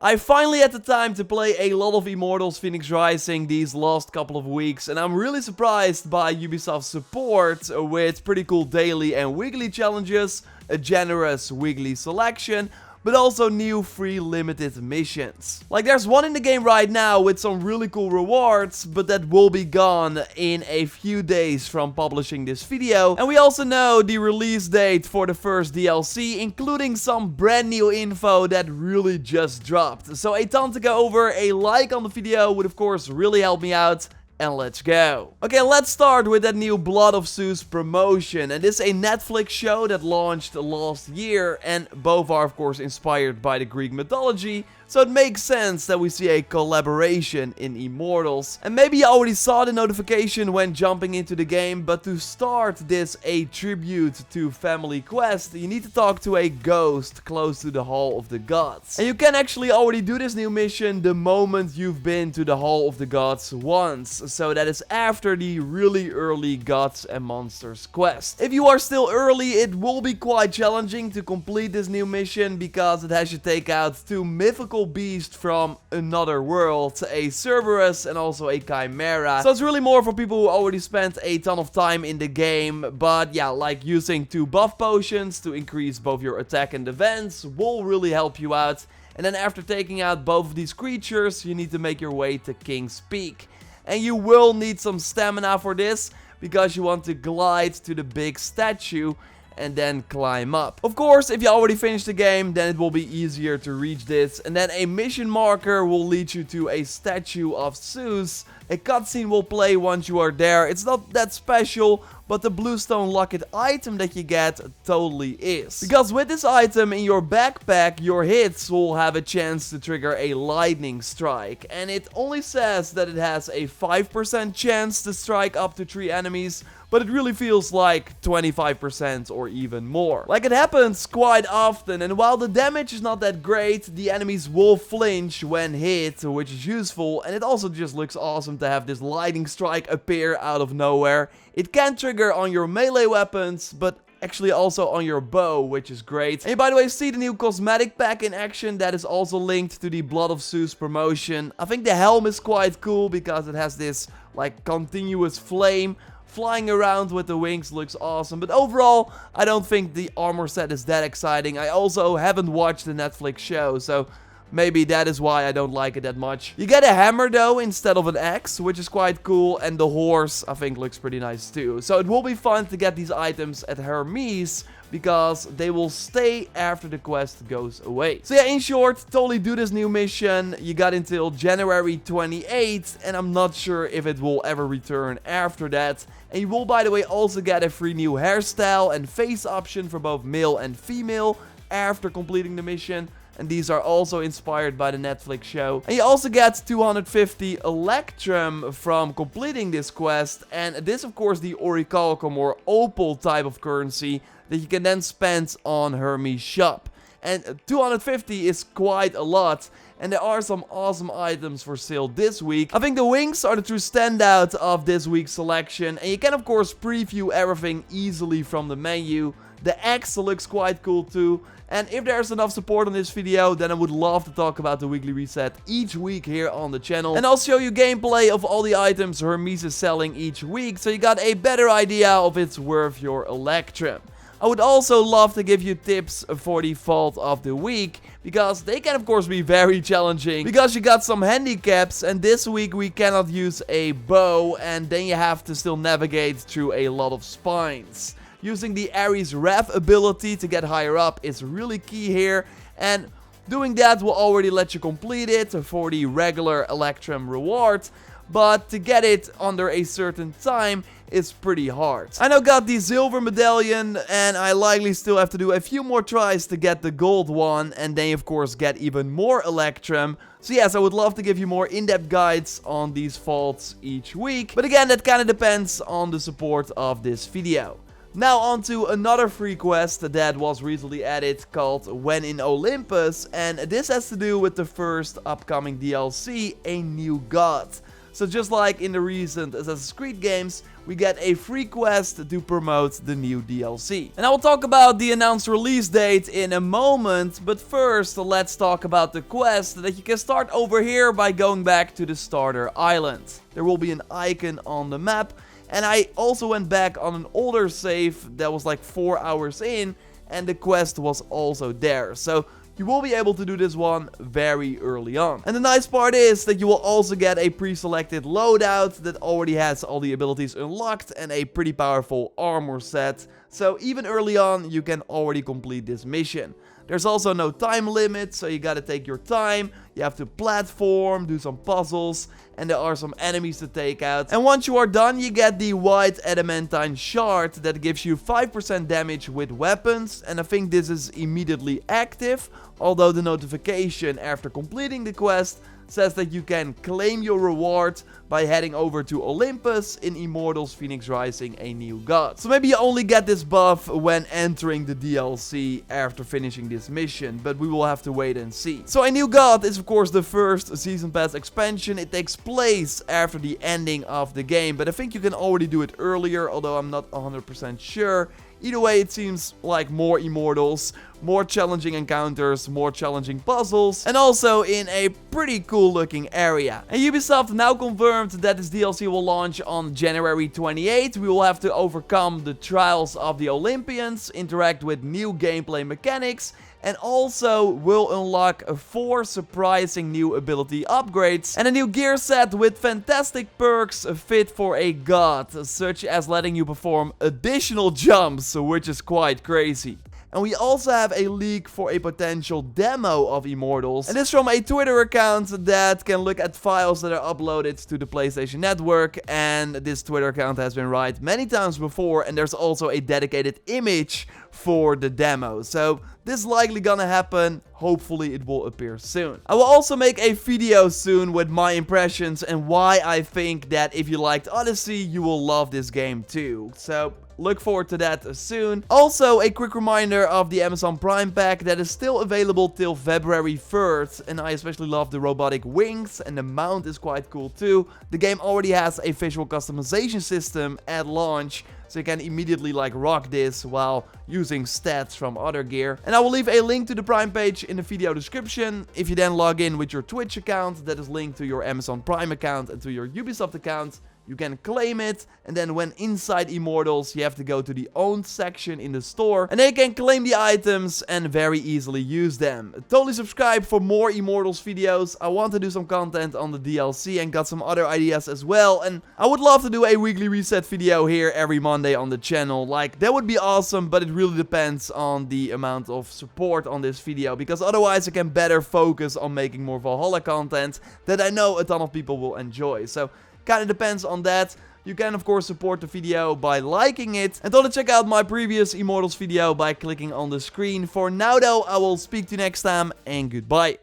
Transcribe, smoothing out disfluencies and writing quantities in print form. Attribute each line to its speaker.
Speaker 1: I finally had the time to play a lot of Immortals Fenyx Rising these last couple of weeks, and I'm really surprised by Ubisoft's support with pretty cool daily and weekly challenges, a generous weekly selection, but also new free limited missions. Like, there's one in the game right now with some really cool rewards, but that will be gone in a few days from publishing this video. And we also know the release date for the first DLC, including some brand new info that really just dropped. So a ton to go over. A like on the video would of course really help me out. And let's go. Okay, let's start with that new Blood of Zeus promotion. And this is a Netflix show that launched last year, and both are of course inspired by the Greek mythology. So it makes sense that we see a collaboration in Immortals. And maybe you already saw the notification when jumping into the game, but to start this a tribute to Family Quest, you need to talk to a ghost close to the Hall of the Gods. And you can actually already do this new mission the moment you've been to the Hall of the Gods once. So that is after the really early Gods and Monsters quest. If you are still early, it will be quite challenging to complete this new mission because it has you take out two mythical beasts from another world, a Cerberus and also a Chimera. So it's really more for people who already spent a ton of time in the game, but yeah, like using two buff potions to increase both your attack and defense will really help you out. And then after taking out both of these creatures, you need to make your way to King's Peak. And you will need some stamina for this, because you want to glide to the big statue and then climb up. Of course, if you already finished the game, then it will be easier to reach this. And then a mission marker will lead you to a statue of Zeus. A cutscene will play once you are there. It's not that special, but the bluestone locket item that you get totally is. Because with this item in your backpack, your hits will have a chance to trigger a lightning strike. And it only says that it has a 5% chance to strike up to 3 enemies, but it really feels like 25% or even more. Like, it happens quite often, and while the damage is not that great, the enemies will flinch when hit, which is useful, and it also just looks awesome to have this lightning strike appear out of nowhere. It can trigger on your melee weapons, but actually also on your bow, which is great. And you, by the way, see the new cosmetic pack in action that is also linked to the Blood of Zeus promotion. I think the helm is quite cool because it has this like continuous flame flying around with the wings. Looks awesome, but overall I don't think the armor set is that exciting. I also haven't watched the Netflix show, so maybe that is why I don't like it that much. You get a hammer though instead of an axe, which is quite cool, and the horse I think looks pretty nice too. So it will be fun to get these items at Hermes, because they will stay after the quest goes away. So yeah, in short, totally do this new mission. You got until January 28th, and I'm not sure if it will ever return after that. And you will, by the way, also get a free new hairstyle and face option for both male and female after completing the mission. And these are also inspired by the Netflix show. And you also get 250 Electrum from completing this quest. And this, of course, the Orichalcum or Opal type of currency that you can then spend on Hermes' shop. And 250 is quite a lot. And there are some awesome items for sale this week. I think the wings are the true standout of this week's selection. And you can, of course, preview everything easily from the menu. The axe looks quite cool too. And if there's enough support on this video, then I would love to talk about the weekly reset each week here on the channel. And I'll show you gameplay of all the items Hermes is selling each week, so you got a better idea of it's worth your Electrum. I would also love to give you tips for the Vault of the Week, because they can of course be very challenging, because you got some handicaps, and this week we cannot use a bow, and then you have to still navigate through a lot of spines. Using the Ares Rev ability to get higher up is really key here, and doing that will already let you complete it for the regular Electrum reward, but to get it under a certain time is pretty hard. I now got the silver medallion, and I likely still have to do a few more tries to get the gold one, and then of course get even more Electrum. So yes, I would love to give you more in-depth guides on these vaults each week, but again, that kind of depends on the support of this video. Now on to another free quest that was recently added called When in Olympus, and this has to do with the first upcoming DLC, A New God. So just like in the recent Assassin's Creed games, we get a free quest to promote the new DLC. And I will talk about the announced release date in a moment, but first let's talk about the quest that you can start over here by going back to the starter island. There will be an icon on the map, and I also went back on an older save that was like 4 hours in, and the quest was also there. So you will be able to do this one very early on. And the nice part is that you will also get a pre-selected loadout that already has all the abilities unlocked and a pretty powerful armor set. So even early on, you can already complete this mission. There's also no time limit, so you gotta take your time. You have to platform, do some puzzles, and there are some enemies to take out. And once you are done, you get the white adamantine shard that gives you 5% damage with weapons. And I think this is immediately active, although the notification after completing the quest says that you can claim your reward by heading over to Olympus in Immortals Fenyx Rising, a new god. So maybe you only get this buff when entering the DLC after finishing this mission, but we will have to wait and see. So a new god is of course the first Season Pass expansion. It takes place after the ending of the game, but I think you can already do it earlier, although I'm not 100% sure. Either way, it seems like more Immortals, more challenging encounters, more challenging puzzles, and also in a pretty cool looking area. And Ubisoft now confirmed that this DLC will launch on January 28th. We will have to overcome the trials of the Olympians, interact with new gameplay mechanics, and also will unlock 4 surprising new ability upgrades and a new gear set with fantastic perks fit for a god, such as letting you perform additional jumps, which is quite crazy. And we also have a leak for a potential demo of Immortals. And this from a Twitter account that can look at files that are uploaded to the PlayStation Network. And this Twitter account has been right many times before. And there's also a dedicated image for the demo. So this is likely gonna happen. Hopefully it will appear soon. I will also make a video soon with my impressions and why I think that if you liked Odyssey, you will love this game too. So look forward to that soon. Also, a quick reminder of the Amazon Prime pack that is still available till February 3rd. And I especially love the robotic wings, and the mount is quite cool too. The game already has a visual customization system at launch, so you can immediately like rock this while using stats from other gear. And I will leave a link to the Prime page in the video description. If you then log in with your Twitch account, that is linked to your Amazon Prime account and to your Ubisoft account, you can claim it, and then when inside Immortals, you have to go to the owned section in the store, and then you can claim the items and very easily use them. Totally subscribe for more Immortals videos. I want to do some content on the DLC and got some other ideas as well, and I would love to do a weekly reset video here every Monday on the channel. Like, that would be awesome, but it really depends on the amount of support on this video, because otherwise I can better focus on making more Valhalla content that I know a ton of people will enjoy. So kind of depends on that. You can of course support the video by liking it, and don't check out my previous Immortals video by clicking on the screen. For now though, I will speak to you next time, and goodbye.